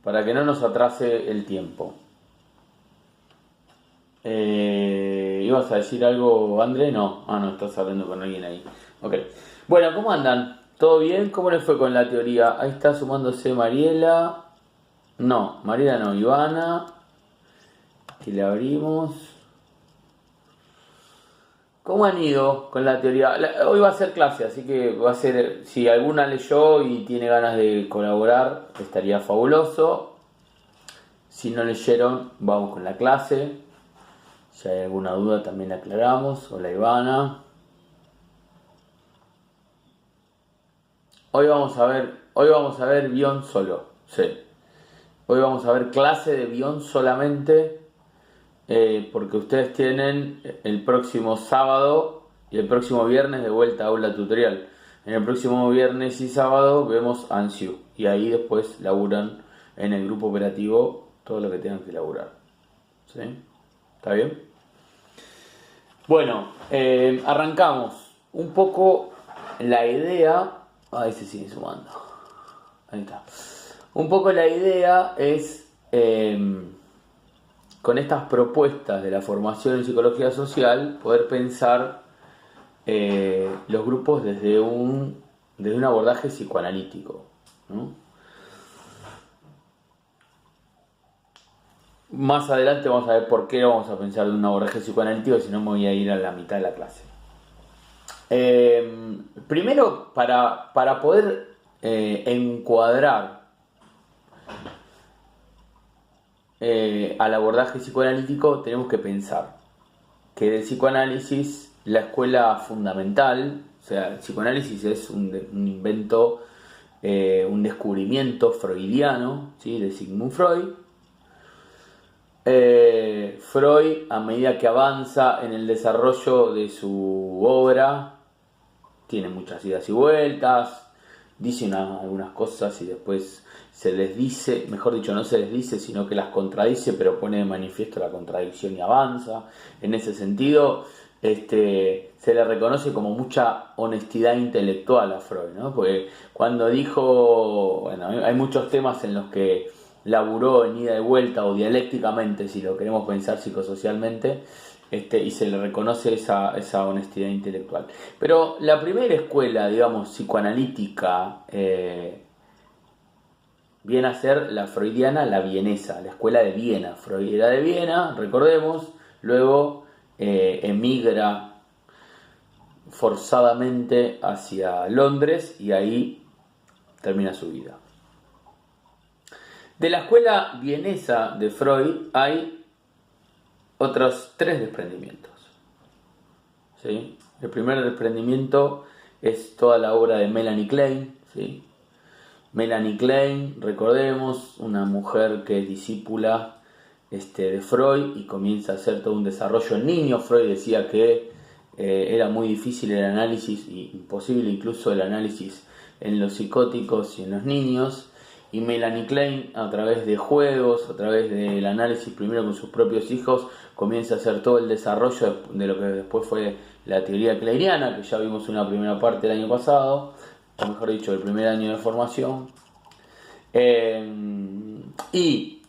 para que no nos atrase el tiempo. ¿Ibas a decir algo, André? No. No, estás hablando con alguien ahí. Ok. Bueno, ¿cómo andan? ¿Todo bien? ¿Cómo les fue con la teoría? Ahí está sumándose Mariela. No, Mariela no, Ivana. Que le abrimos. ¿Cómo han ido con la teoría? Hoy va a ser clase, así que va a ser, si alguna leyó y tiene ganas de colaborar, estaría fabuloso. Si no leyeron, vamos con la clase. Si hay alguna duda también la aclaramos. Hola Ivana. Hoy vamos a ver Bion solo. Sí. Hoy vamos a ver clase de Bion solamente. Porque ustedes tienen el próximo sábado y el próximo viernes de vuelta a aula tutorial. En el próximo viernes y sábado vemos Ansiu y ahí después laburan en el grupo operativo todo lo que tengan que laburar. ¿Sí? ¿Está bien? Bueno, arrancamos un poco la idea. Ahí se sigue sumando. Ahí está. Un poco la idea es con estas propuestas de la formación en psicología social, poder pensar los grupos desde un abordaje psicoanalítico, ¿no? Más adelante vamos a ver por qué vamos a pensar de un abordaje psicoanalítico, si no me voy a ir a la mitad de la clase. Primero, para poder encuadrar al abordaje psicoanalítico, tenemos que pensar que del psicoanálisis, la escuela fundamental, o sea, el psicoanálisis es un invento, un descubrimiento freudiano, ¿sí? De Sigmund Freud. Freud, a medida que avanza en el desarrollo de su obra, tiene muchas idas y vueltas, dice algunas cosas y después se desdice, mejor dicho, no se desdice, sino que las contradice, pero pone de manifiesto la contradicción y avanza. En ese sentido, se le reconoce como mucha honestidad intelectual a Freud, ¿no? Porque cuando dijo, bueno, hay muchos temas en los que laburó en ida y vuelta o dialécticamente, si lo queremos pensar psicosocialmente, y se le reconoce esa honestidad intelectual. Pero la primera escuela, digamos, psicoanalítica, viene a ser la freudiana, la vienesa, la escuela de Viena. Freud era de Viena, recordemos, luego emigra forzadamente hacia Londres y ahí termina su vida. De la escuela vienesa de Freud hay otros 3 desprendimientos. ¿Sí? El primer desprendimiento es toda la obra de Melanie Klein. ¿Sí? Melanie Klein, recordemos, una mujer que es discípula de Freud y comienza a hacer todo un desarrollo en niños. Freud decía que era muy difícil el análisis, y imposible incluso el análisis en los psicóticos y en los niños. Y Melanie Klein, a través de juegos, a través del análisis primero con sus propios hijos, comienza a hacer todo el desarrollo de lo que después fue la teoría kleiniana, que ya vimos una primera parte el año pasado, o mejor dicho, el primer año de formación. Y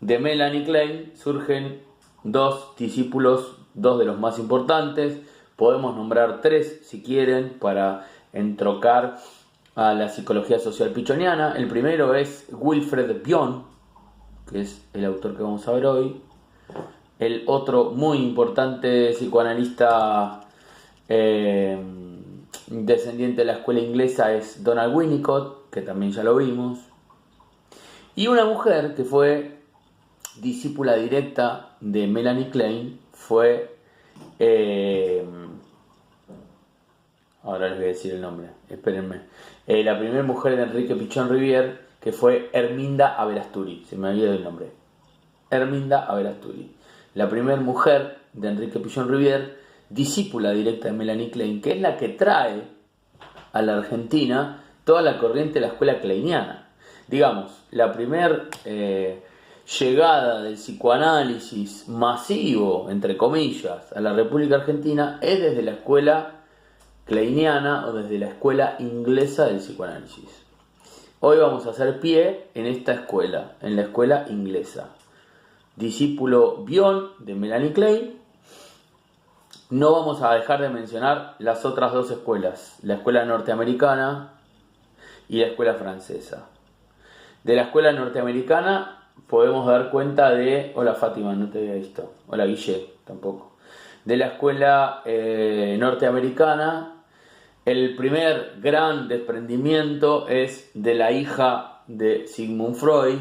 de Melanie Klein surgen 2 discípulos, 2 de los más importantes. Podemos nombrar 3 si quieren para entrocar a la psicología social pichoniana. El primero es Wilfred Bion, que es el autor que vamos a ver hoy. El otro muy importante psicoanalista descendiente de la escuela inglesa es Donald Winnicott, que también ya lo vimos. Y una mujer que fue discípula directa de Melanie Klein fue... ahora les voy a decir el nombre, espérenme. La primera mujer de Enrique Pichon Rivière, que fue Herminda Averasturi, se me olvidó el nombre. Herminda Averasturi. La primera mujer de Enrique Pichon Rivière, discípula directa de Melanie Klein, que es la que trae a la Argentina toda la corriente de la escuela kleiniana. Digamos, la primera llegada del psicoanálisis masivo, entre comillas, a la República Argentina es desde la escuela kleiniana o desde la escuela inglesa del psicoanálisis. hoy vamos a hacer pie en esta escuela, en la escuela inglesa. Discípulo Bion de Melanie Klein. No vamos a dejar de mencionar las otras dos escuelas, la escuela norteamericana y la escuela francesa. De la escuela norteamericana podemos dar cuenta de... Hola Fátima, no te había visto. Hola Guille, tampoco. De la escuela norteamericana, el primer gran desprendimiento es de la hija de Sigmund Freud,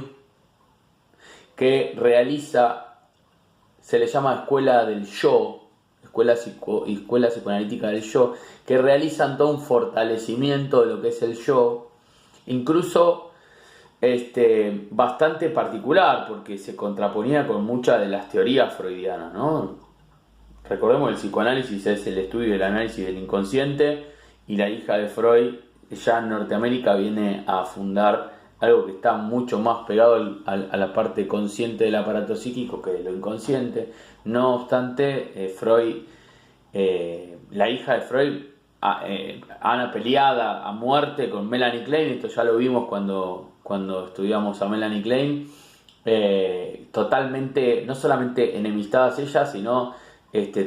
que realiza, se le llama escuela del yo, escuela psicoanalítica del yo, que realizan todo un fortalecimiento de lo que es el yo, incluso bastante particular, porque se contraponía con muchas de las teorías freudianas, ¿no? Recordemos, el psicoanálisis es el estudio del análisis del inconsciente, y la hija de Freud ya en Norteamérica viene a fundar algo que está mucho más pegado a la parte consciente del aparato psíquico que lo inconsciente. No obstante, Freud, la hija de Freud, Ana peleada a muerte con Melanie Klein, esto ya lo vimos cuando estudiamos a Melanie Klein, totalmente, no solamente enemistadas ellas, sino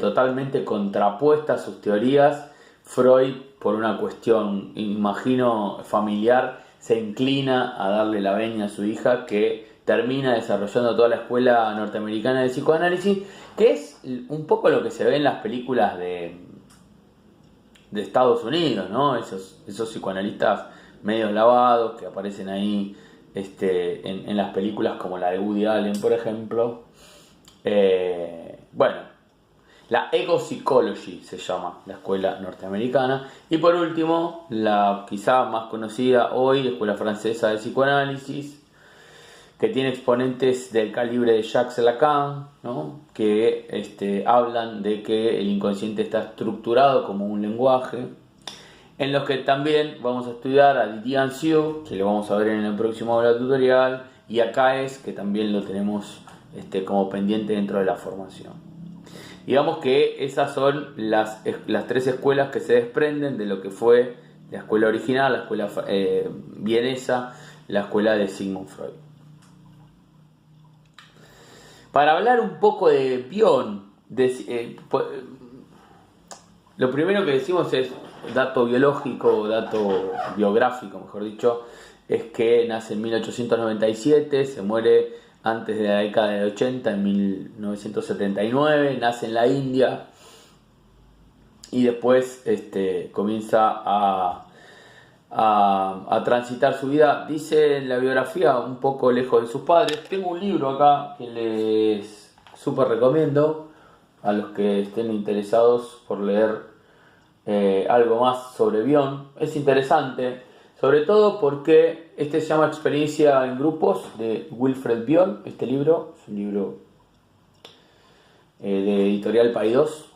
totalmente contrapuestas sus teorías. Freud, por una cuestión, imagino, familiar, se inclina a darle la veña a su hija, que termina desarrollando toda la escuela norteamericana de psicoanálisis, que es un poco lo que se ve en las películas de Estados Unidos, ¿no? Esos psicoanalistas medio lavados que aparecen ahí en las películas como la de Woody Allen, por ejemplo. Bueno, la Ego Psychology se llama la escuela norteamericana. Y por último, la quizá más conocida hoy, escuela francesa de psicoanálisis, que tiene exponentes del calibre de Jacques Lacan, ¿no? Que hablan de que el inconsciente está estructurado como un lenguaje, en los que también vamos a estudiar a Didier Ansieux, que lo vamos a ver en el próximo aula tutorial, y a Caes, que también lo tenemos como pendiente dentro de la formación. Digamos que esas son las tres escuelas que se desprenden de lo que fue la escuela original, la escuela vienesa, la escuela de Sigmund Freud. Para hablar un poco de Bion, lo primero que decimos es dato biológico, dato biográfico, mejor dicho, es que nace en 1897, se muere antes de la década de 80, en 1979, nace en la India y después comienza a transitar su vida. Dice en la biografía, un poco lejos de sus padres. Tengo un libro acá que les súper recomiendo a los que estén interesados por leer algo más sobre Bion. Es interesante, sobre todo porque se llama Experiencia en Grupos, de Wilfred Bion. Este libro es un libro de editorial Paidós.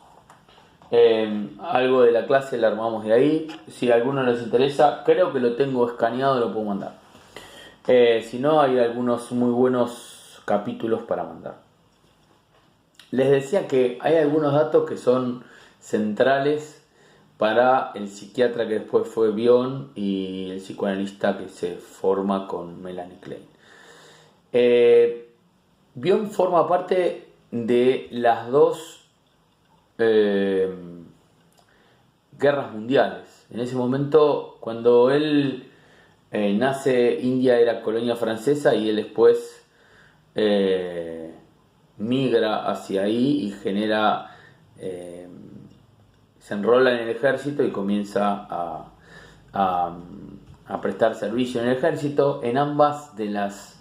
Algo de la clase la armamos de ahí. Si a alguno les interesa, creo que lo tengo escaneado, lo puedo mandar. Si no, hay algunos muy buenos capítulos para mandar. Les decía que hay algunos datos que son centrales para el psiquiatra que después fue Bion y el psicoanalista que se forma con Melanie Klein. Bion forma parte de las dos guerras mundiales. En ese momento, cuando él nace, India era colonia francesa y él después migra hacia ahí y genera... se enrola en el ejército y comienza a prestar servicio en el ejército. En ambas de las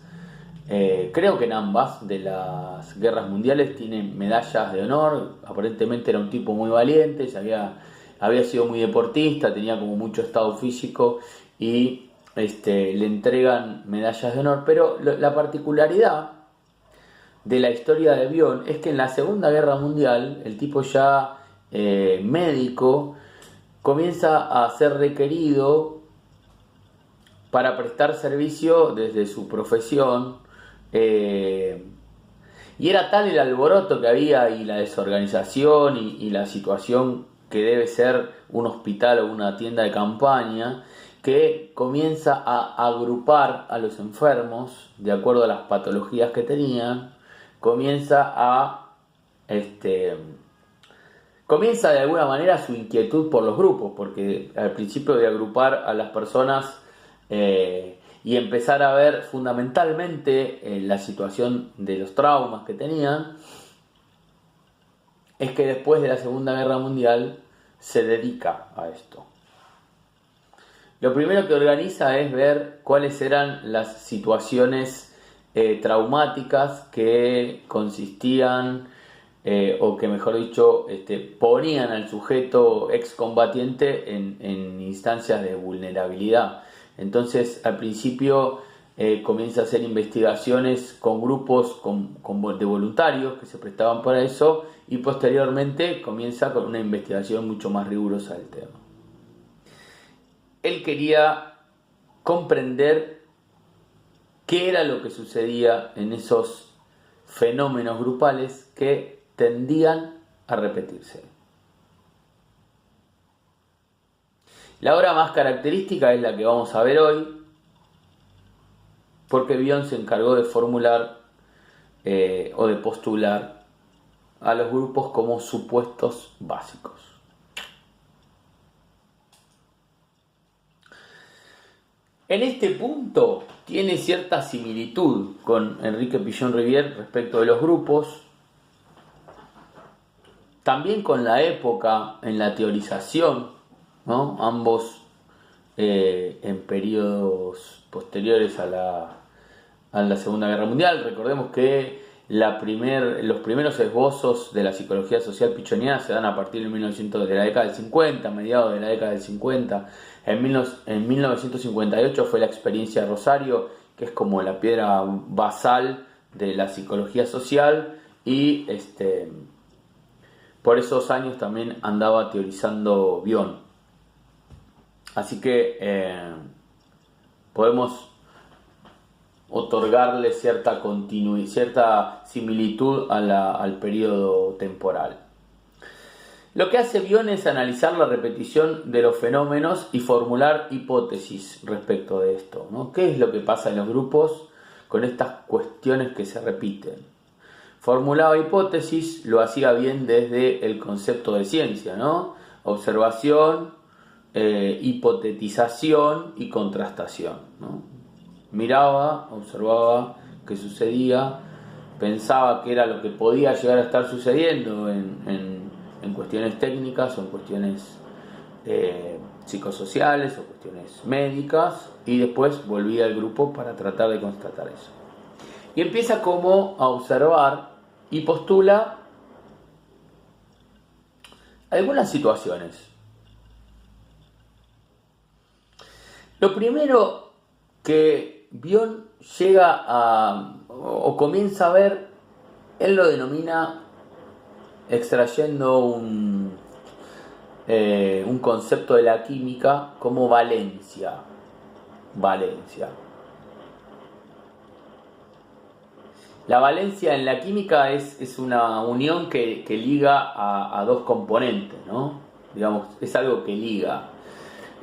creo que en ambas de las guerras mundiales tiene medallas de honor. Aparentemente era un tipo muy valiente, había sido muy deportista, tenía como mucho estado físico y le entregan medallas de honor. Pero la particularidad de la historia de Bion es que en la Segunda Guerra Mundial el tipo ya médico comienza a ser requerido para prestar servicio desde su profesión, y era tal el alboroto que había y la desorganización y la situación que debe ser un hospital o una tienda de campaña, que comienza a agrupar a los enfermos de acuerdo a las patologías que tenían, comienza de alguna manera su inquietud por los grupos, porque al principio de agrupar a las personas y empezar a ver fundamentalmente la situación de los traumas que tenían, es que después de la Segunda Guerra Mundial se dedica a esto. Lo primero que organiza es ver cuáles eran las situaciones traumáticas que consistían, o que mejor dicho, ponían al sujeto excombatiente en instancias de vulnerabilidad. Entonces, al principio comienza a hacer investigaciones con grupos de voluntarios que se prestaban para eso, y posteriormente comienza con una investigación mucho más rigurosa del tema. Él quería comprender qué era lo que sucedía en esos fenómenos grupales que tendían a repetirse. La obra más característica es la que vamos a ver hoy, porque Bion se encargó de formular o de postular a los grupos como supuestos básicos. En este punto tiene cierta similitud con Enrique Pichon-Rivière respecto de los grupos, también con la época en la teorización, ¿no? Ambos en periodos posteriores a la Segunda Guerra Mundial. Recordemos que los primeros esbozos de la psicología social pichoniana se dan a partir de la década del 50, mediados de la década del 50. En 1958 fue la experiencia de Rosario, que es como la piedra basal de la psicología social, y por esos años también andaba teorizando Bion. Así que podemos otorgarle cierta similitud al periodo temporal. Lo que hace Bion es analizar la repetición de los fenómenos y formular hipótesis respecto de esto, ¿no? ¿Qué es lo que pasa en los grupos con estas cuestiones que se repiten? Formulaba hipótesis, lo hacía bien desde el concepto de ciencia, ¿no? Observación, hipotetización y contrastación, ¿no? Miraba, observaba qué sucedía, pensaba qué era lo que podía llegar a estar sucediendo en cuestiones técnicas o en cuestiones psicosociales o cuestiones médicas, y después volvía al grupo para tratar de constatar eso. Y empieza como a observar y postula algunas situaciones. Lo primero que Bion llega o comienza a ver, él lo denomina, extrayendo un concepto de la química, como valencia. La valencia en la química es una unión que liga a dos componentes, ¿no? Digamos, es algo que liga.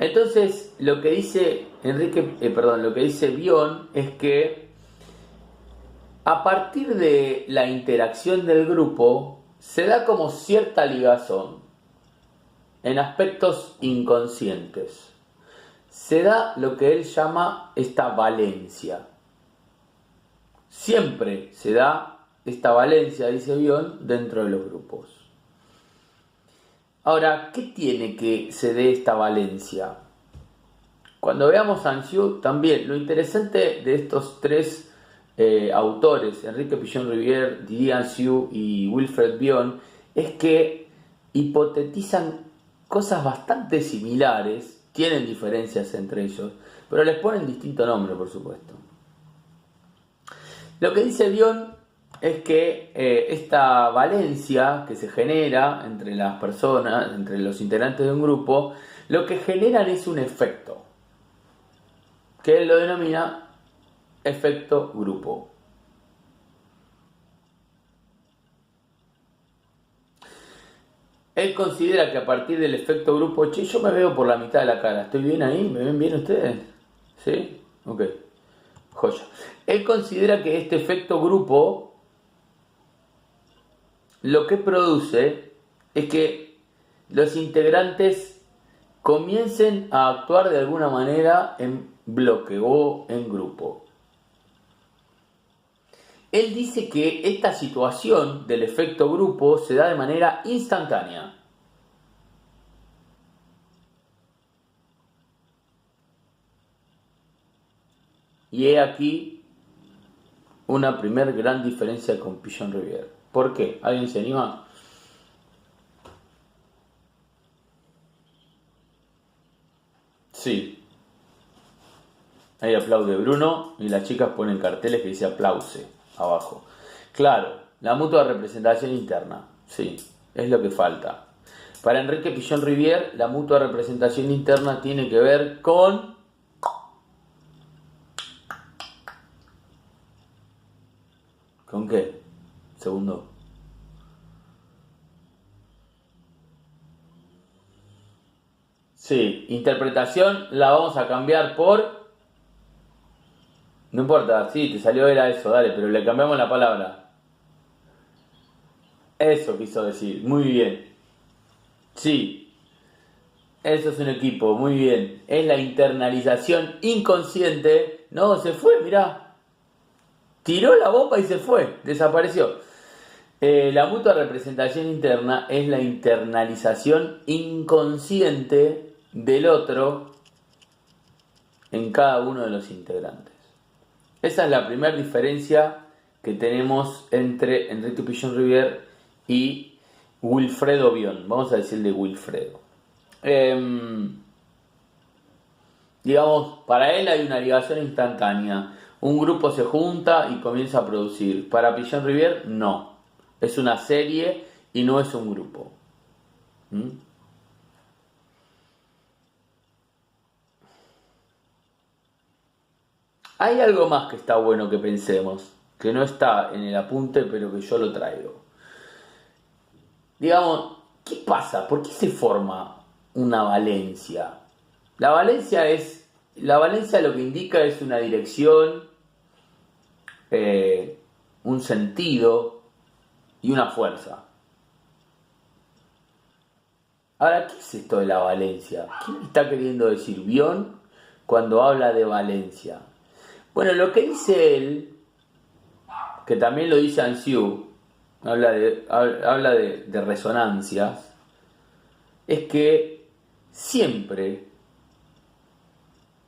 Entonces, lo que dice Bion es que a partir de la interacción del grupo se da como cierta ligazón en aspectos inconscientes. Se da lo que él llama esta valencia. Siempre se da esta valencia, dice Bion, dentro de los grupos. Ahora, ¿qué tiene que se dé esta valencia? Cuando veamos Saint-Just, también lo interesante de estos tres autores, Enrique Pichon-Rivière, Didier Saint-Just y Wilfred Bion, es que hipotetizan cosas bastante similares, tienen diferencias entre ellos, pero les ponen distinto nombre, por supuesto. Lo que dice Bion es que esta valencia que se genera entre las personas, entre los integrantes de un grupo, lo que generan es un efecto, que él lo denomina efecto grupo. Él considera que a partir del efecto grupo, che, yo me veo por la mitad de la cara. ¿Estoy bien ahí? ¿Me ven bien ustedes? ¿Sí? Ok. Joya. Él considera que este efecto grupo lo que produce es que los integrantes comiencen a actuar de alguna manera en bloque o en grupo. Él dice que esta situación del efecto grupo se da de manera instantánea. Y he aquí una primer gran diferencia con Pigeon-Rivière. ¿Por qué? ¿Alguien se anima? Sí. Ahí aplaude Bruno y las chicas ponen carteles que dice aplause abajo. Claro, la mutua representación interna. Sí, es lo que falta. Para Enrique Pigeon-Rivière, la mutua representación interna tiene que ver con... ¿Con qué? Segundo. Sí, interpretación la vamos a cambiar por... No importa, sí, te salió era eso, dale, pero le cambiamos la palabra. Eso quiso decir, muy bien. Sí, eso es un equipo, muy bien. Es la internalización inconsciente. No, se fue, mirá. Tiró la bomba y se fue, desapareció. La mutua representación interna es la internalización inconsciente del otro en cada uno de los integrantes. Esa es la primera diferencia que tenemos entre Enrique Pigeon-Rivière y Wilfredo Bion. Vamos a decirle Wilfredo. Digamos, para él hay una ligación instantánea. Un grupo se junta y comienza a producir. Para Pigeon-Rivière, no. Es una serie y no es un grupo. ¿Mm? Hay algo más que está bueno que pensemos, que no está en el apunte, pero que yo lo traigo. Digamos, ¿qué pasa? ¿Por qué se forma una valencia? La valencia lo que indica es una dirección, un sentido y una fuerza. Ahora, ¿qué es esto de la valencia? ¿Qué está queriendo decir Bion cuando habla de valencia? Bueno, lo que dice él, que también lo dice Ansiu, habla de resonancias, es que siempre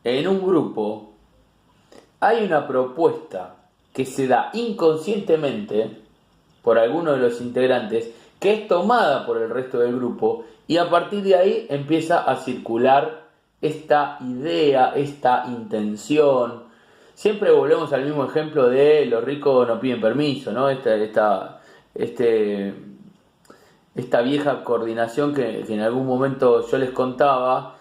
en un grupo hay una propuesta que se da inconscientemente por alguno de los integrantes que es tomada por el resto del grupo y a partir de ahí empieza a circular esta idea, esta intención. Siempre volvemos al mismo ejemplo de los ricos no piden permiso, ¿no? Este, esta vieja coordinación que en algún momento yo les contaba.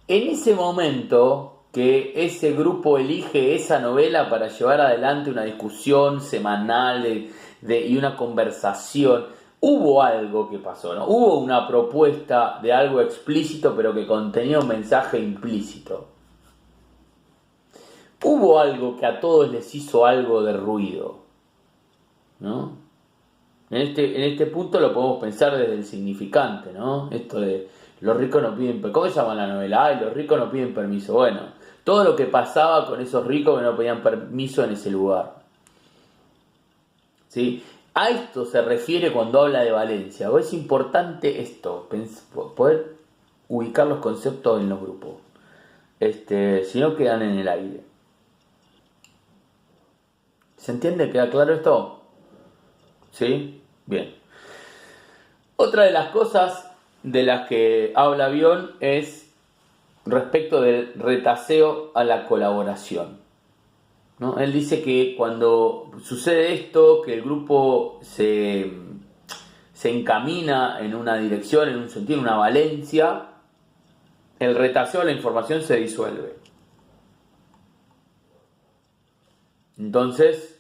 En ese momento que ese grupo elige esa novela para llevar adelante una discusión semanal y una conversación, hubo algo que pasó, ¿no? Hubo una propuesta de algo explícito pero que contenía un mensaje implícito. Hubo algo que a todos les hizo algo de ruido, ¿no? En este punto lo podemos pensar desde el significante, ¿no? Esto de los ricos no piden permiso. ¿Cómo se llama la novela? Ay, los ricos no piden permiso. Bueno, todo lo que pasaba con esos ricos que no pedían permiso en ese lugar. ¿Sí? A esto se refiere cuando habla de Valencia. Es importante esto, poder ubicar los conceptos en los grupos. Si no quedan en el aire. ¿Se entiende? ¿Queda claro esto? ¿Sí? Bien. Otra de las cosas de las que habla Bion es respecto del retaseo a la colaboración, ¿no? Él dice que cuando sucede esto, que el grupo se encamina en una dirección, en un sentido, en una valencia, el retaseo a la información se disuelve. Entonces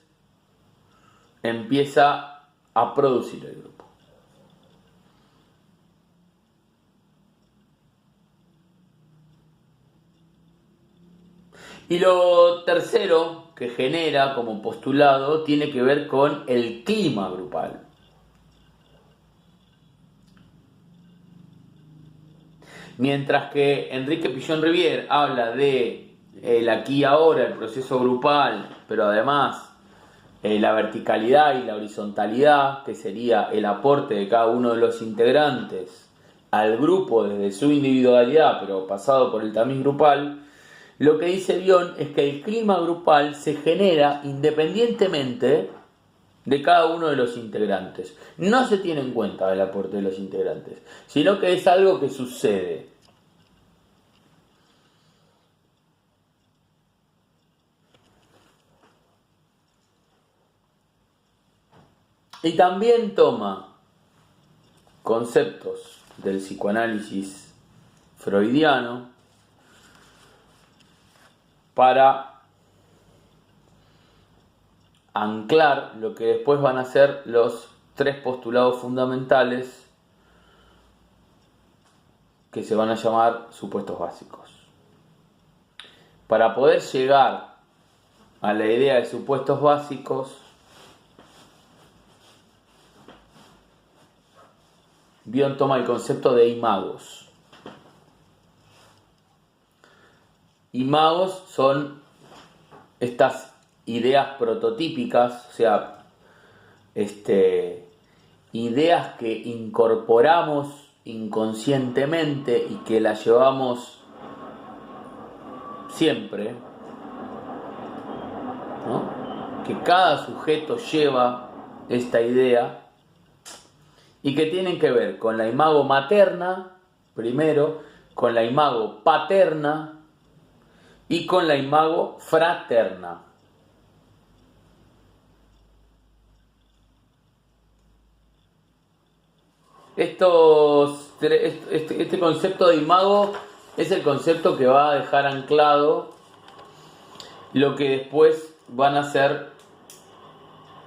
empieza a producir el grupo. Y lo tercero que genera como postulado tiene que ver con el clima grupal. Mientras que Enrique Pichon-Rivière habla de el aquí y ahora, el proceso grupal, pero además la verticalidad y la horizontalidad, que sería el aporte de cada uno de los integrantes al grupo desde su individualidad, pero pasado por el tamiz grupal, lo que dice Bion es que el clima grupal se genera independientemente de cada uno de los integrantes. No se tiene en cuenta el aporte de los integrantes, sino que es algo que sucede. Y también toma conceptos del psicoanálisis freudiano para anclar lo que después van a ser los tres postulados fundamentales que se van a llamar supuestos básicos. Para poder llegar a la idea de supuestos básicos, Bion toma el concepto de imagos. Imagos son estas ideas prototípicas, o sea, ideas que incorporamos inconscientemente y que las llevamos siempre, ¿no? Que cada sujeto lleva esta idea y que tienen que ver con la imago materna, primero, con la imago paterna y con la imago fraterna. Este concepto de imago es el concepto que va a dejar anclado lo que después van a ser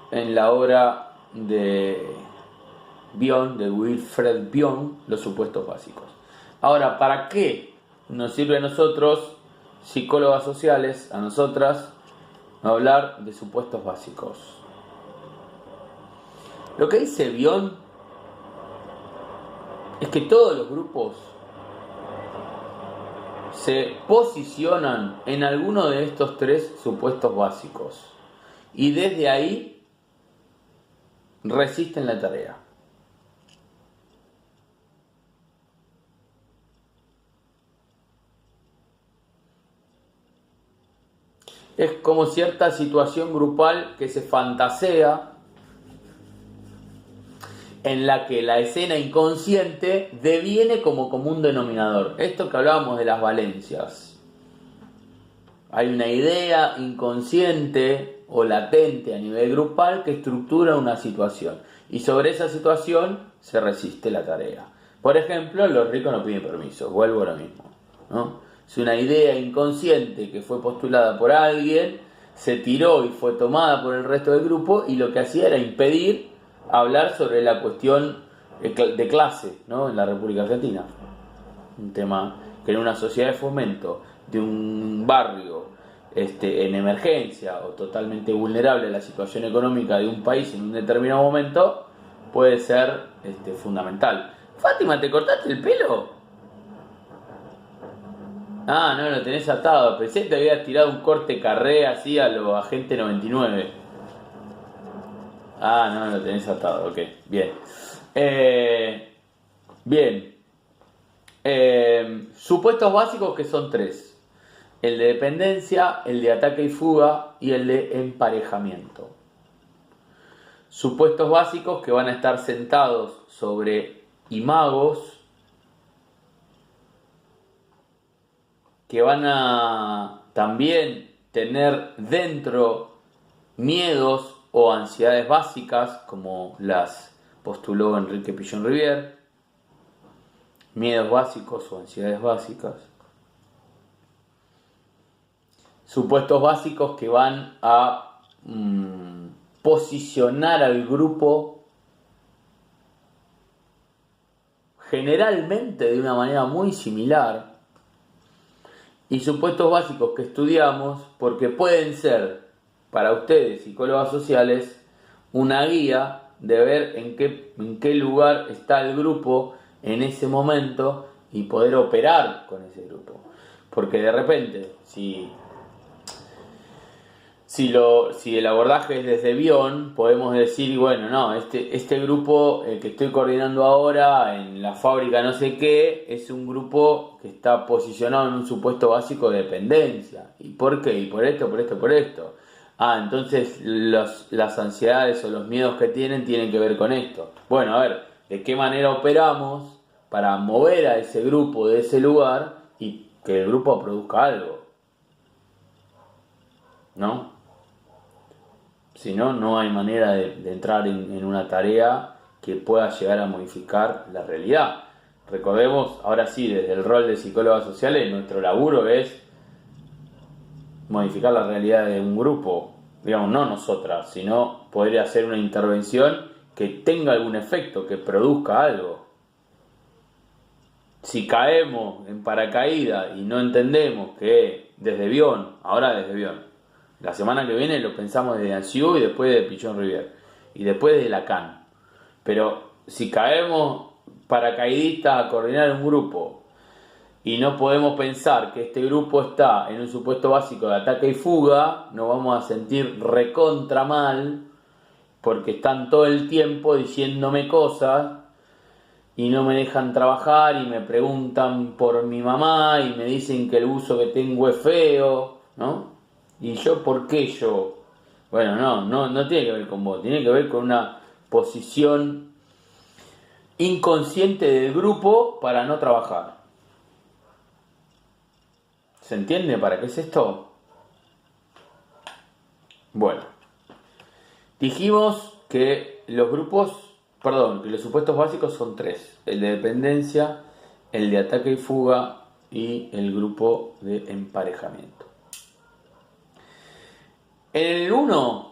en la obra de Bion, de Wilfred Bion, los supuestos básicos. Ahora, ¿para qué nos sirve a nosotros, psicólogas sociales, a nosotras, hablar de supuestos básicos? Lo que dice Bion es que todos los grupos se posicionan en alguno de estos tres supuestos básicos y desde ahí resisten la tarea. Es como cierta situación grupal que se fantasea, en la que la escena inconsciente deviene como común denominador. Esto que hablábamos de las valencias. Hay una idea inconsciente o latente a nivel grupal que estructura una situación. Y sobre esa situación se resiste la tarea. Por ejemplo, los ricos no piden permiso. Vuelvo ahora mismo, ¿no? Es una idea inconsciente que fue postulada por alguien, se tiró y fue tomada por el resto del grupo y lo que hacía era impedir hablar sobre la cuestión de clase, ¿no? En la República Argentina. Un tema que en una sociedad de fomento de un barrio en emergencia o totalmente vulnerable a la situación económica de un país en un determinado momento puede ser fundamental. Fátima, ¿te cortaste el pelo? Ah, no, lo tenés atado. Pensé que te había tirado un corte carré así a los agente 99. Ah, no, lo tenés atado, ok, bien. Bien. Supuestos básicos que son tres. El de dependencia, el de ataque y fuga y el de emparejamiento. Supuestos básicos que van a estar sentados sobre imagos, que van a también tener dentro miedos o ansiedades básicas, como las postuló Enrique Pichon-Rivière, miedos básicos o ansiedades básicas. Supuestos básicos que van a posicionar al grupo generalmente de una manera muy similar y supuestos básicos que estudiamos, porque pueden ser para ustedes, psicólogas sociales, una guía de ver en qué lugar está el grupo en ese momento y poder operar con ese grupo. Porque de repente, si el abordaje es desde Bion, podemos decir, bueno, no, este grupo que estoy coordinando ahora en la fábrica no sé qué, es un grupo que está posicionado en un supuesto básico de dependencia. ¿Y por qué? Y por esto, por esto, por esto. Ah, entonces las ansiedades o los miedos que tienen que ver con esto. Bueno, a ver, ¿de qué manera operamos para mover a ese grupo de ese lugar y que el grupo produzca algo? ¿No? Si no, no hay manera de entrar en una tarea que pueda llegar a modificar la realidad. Recordemos, ahora sí, desde el rol de psicólogas sociales, nuestro laburo es modificar la realidad de un grupo. Digamos, no nosotras, sino poder hacer una intervención que tenga algún efecto, que produzca algo. Si caemos en paracaídas y no entendemos que desde Bion, ahora desde Bion, la semana que viene lo pensamos desde Ansieux y después de Pichon Rivière y después de Lacan. Pero si caemos paracaidistas a coordinar un grupo y no podemos pensar que este grupo está en un supuesto básico de ataque y fuga, nos vamos a sentir recontra mal porque están todo el tiempo diciéndome cosas y no me dejan trabajar y me preguntan por mi mamá y me dicen que el uso que tengo es feo, ¿no? ¿Y yo por qué yo? Bueno, no tiene que ver con vos, tiene que ver con una posición inconsciente del grupo para no trabajar. ¿Se entiende para qué es esto? Bueno, dijimos que que los supuestos básicos son tres: el de dependencia, el de ataque y fuga y el grupo de emparejamiento. En el 1,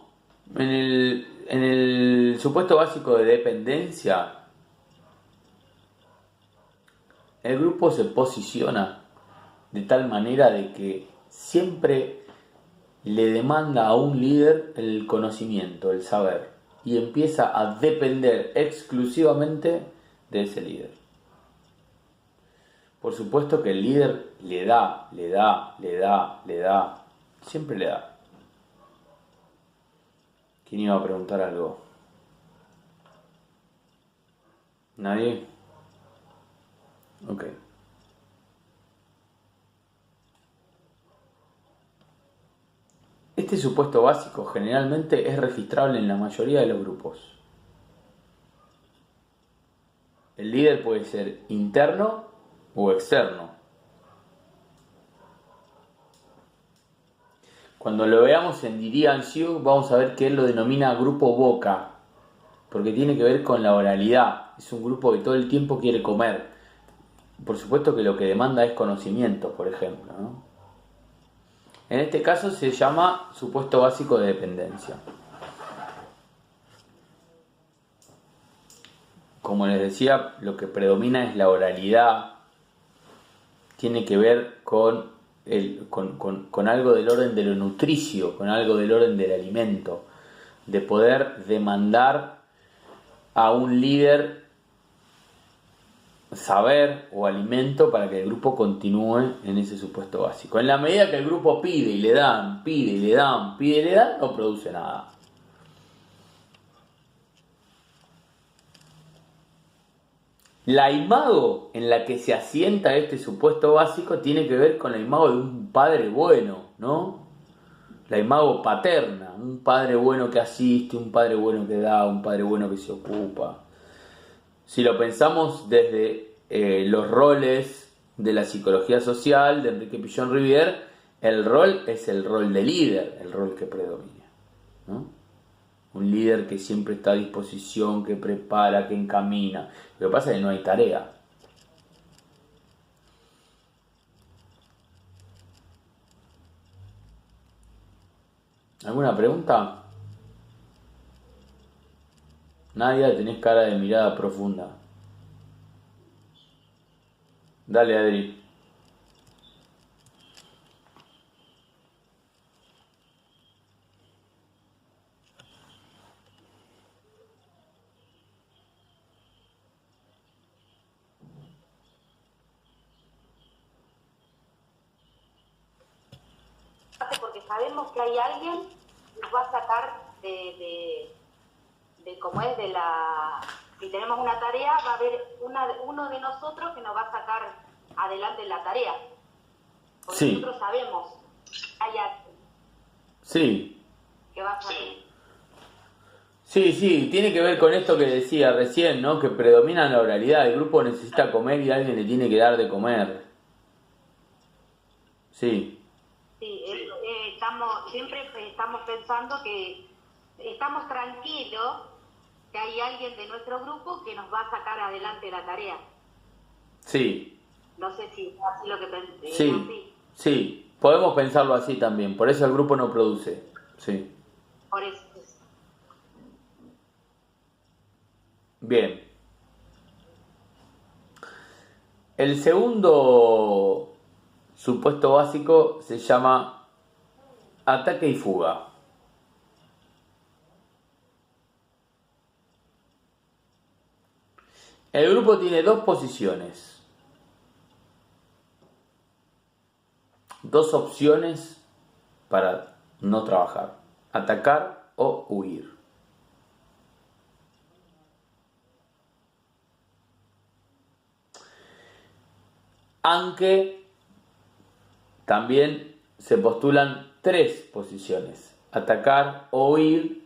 en el supuesto básico de dependencia, el grupo se posiciona de tal manera de que siempre le demanda a un líder el conocimiento, el saber, y empieza a depender exclusivamente de ese líder. Por supuesto que el líder le da, siempre le da. ¿Quién iba a preguntar algo? ¿Nadie? Ok. Este supuesto básico generalmente es registrable en la mayoría de los grupos. El líder puede ser interno o externo. Cuando lo veamos en Didier Ansieux vamos a ver que él lo denomina grupo boca, porque tiene que ver con la oralidad. Es un grupo que todo el tiempo quiere comer. Por supuesto que lo que demanda es conocimiento, por ejemplo, ¿no? En este caso se llama supuesto básico de dependencia. Como les decía, lo que predomina es la oralidad. Tiene que ver con algo del orden de lo nutricio, con algo del orden del alimento, de poder demandar a un líder saber o alimento para que el grupo continúe en ese supuesto básico. En la medida que el grupo pide y le dan, no produce nada. La imago en la que se asienta este supuesto básico tiene que ver con la imago de un padre bueno, ¿no? La imago paterna, un padre bueno que asiste, un padre bueno que da, un padre bueno que se ocupa. Si lo pensamos desde los roles de la psicología social de Enrique Pichon Rivière, el rol es el rol de líder, el rol que predomina, ¿no? Un líder que siempre está a disposición, que prepara, que encamina. Lo que pasa es que no hay tarea. ¿Alguna pregunta? Nadia, tenés cara de mirada profunda. Dale, Adri. porque sabemos que hay alguien que nos va a sacar de cómo es, de la... Si tenemos una tarea, va a haber uno de nosotros que nos va a sacar adelante la tarea. Porque Sí. nosotros sabemos que hay alguien Sí. que va a salir. Sí, tiene que ver con esto que decía recién, ¿no? Que predomina la oralidad, el grupo necesita comer y alguien le tiene que dar de comer. Sí, Sí, siempre estamos pensando que estamos tranquilos que hay alguien de nuestro grupo que nos va a sacar adelante la tarea. sí, No sé si es así lo que pensé. sí, podemos pensarlo así también, por eso el grupo no produce, sí. Por eso. Bien. El segundo supuesto básico se llama ataque y fuga. El grupo tiene dos posiciones, dos opciones para no trabajar, atacar o huir. Aunque también se postulan tres posiciones, atacar o huir